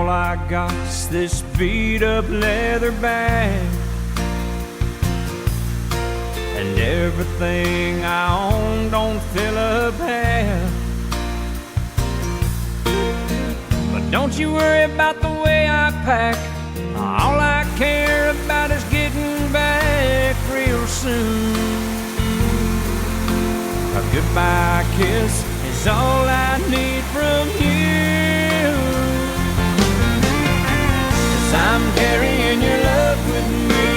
all I got's this beat-up leather bag, and everything I own don't fill up half. But don't you worry about the way I pack. All I care about is getting back real soon. A goodbye kiss is all I need from you. 'Cause I'm carrying your love with me,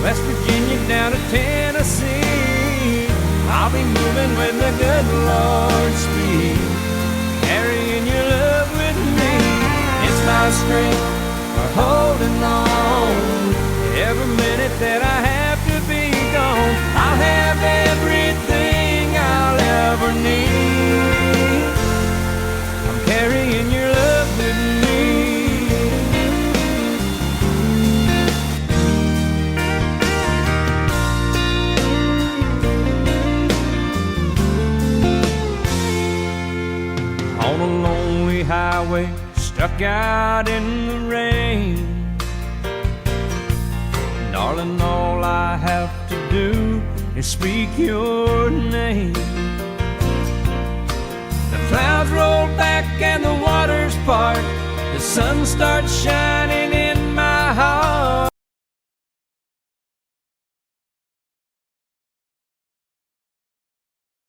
West Virginia down to Tennessee. I'll be moving with the good Lord's speed, carrying your love with me. It's my strength for holding on. Every minute that I have to be gone, I'll have everything I'll ever need. I'm carrying your love with me. On a lonely highway, stuck out in the rain, darling, all I have to do is speak your name. The clouds roll back and the waters part, the sun starts shining